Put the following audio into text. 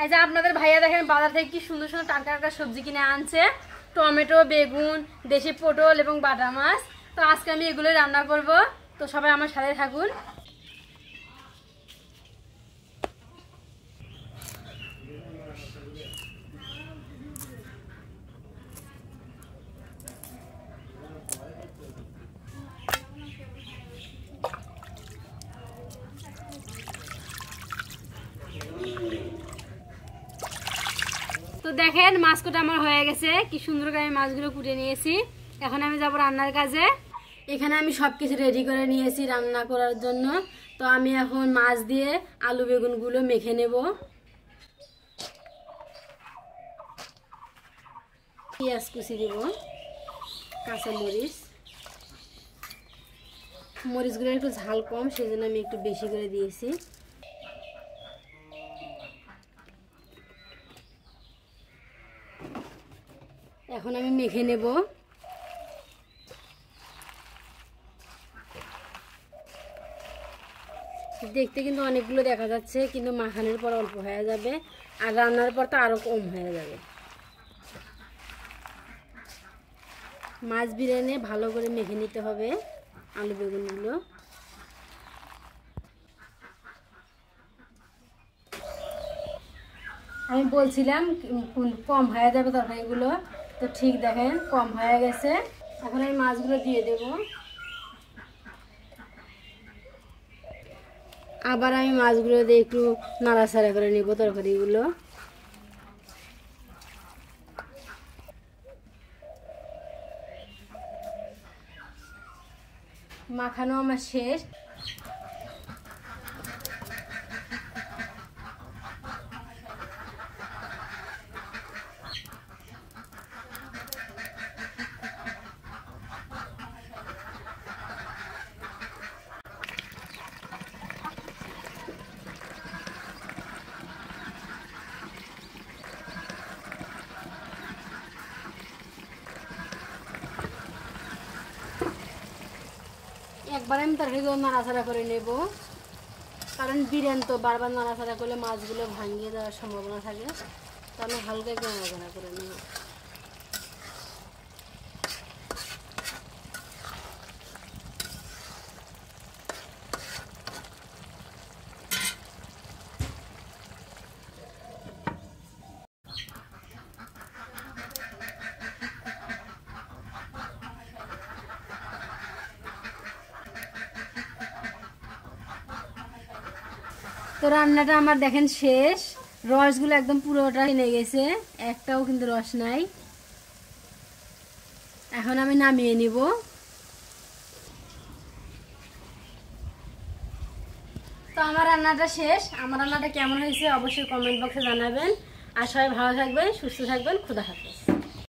এই যে আপনাদের ভাইয়া দেখেন বাজার থেকে কি সুন্দর সুন্দর টাটকা টাটকা সবজি কিনে আনছে, টমেটো, বেগুন, দেশি পটল এবং বাটা মাছ। তো আজকে আমি এগুলো রান্না করব, তো সবাই আমার সাথে থাকুন। তো দেখেন মাছ কোটা আমার হয়ে গেছে, কি সুন্দর করে আমি মাছগুলো কুটে নিয়েছি। এখন আমি যাব রান্নার কাজে। এখানে আমি সবকিছু রেডি করে নিয়েছি রান্না করার জন্য। তো আমি এখন মাছ দিয়ে আলু বেগুনগুলো মেখে নেব। পেঁয়াজ কুচি দেব, কাঁচা মরিচ, মরিচগুলো একটু ঝাল কম সেজন্য আমি একটু বেশি করে দিয়েছি। এখন আমি মেখে নেব। দেখতে কিন্তু অনেকগুলো দেখা যাচ্ছে, কিন্তু মাখানোর পর অল্প হয়ে যাবে, আর রান্নার পর তো আরো কম হয়ে যাবে। মাছ বিরিয়ানি ভালো করে মেখে নিতে হবে আলু বেগুনগুলো। আমি বলছিলাম কম হয়ে যাবে তরকারিগুলো, তো ঠিক দেখেন কম হয়ে গেছে। এখন আমি মাছগুলো দিয়ে দেব। আবার আমি মাছগুলো দিয়ে একটু নাড়াচাড়া করে নেব তরকারিগুলো। মাখানো আমার শেষ। একবার আমি তরকারিগুলো নাড়াচাড়া করে নেব, কারণ বিরিয়ানি তো বারবার নাড়াচাড়া করলে মাছগুলো ভাঙিয়ে দেওয়ার সম্ভাবনা থাকে। তো আমি হালকা একটু নাড়াচাড়া করে নেব। তো রান্নাটা আমার দেখেন শেষ। রসগুলো একদম পুরোটা টেনে গেছে, একটাও কিন্তু রস নাই। এখন আমি নামিয়ে নিব। তো আমার রান্নাটা শেষ। আমার রান্নাটা কেমন হয়েছে অবশ্যই কমেন্ট বক্সে জানাবেন। আর সবাই ভালো থাকবেন, সুস্থ থাকবেন। খোদা হাফেজ।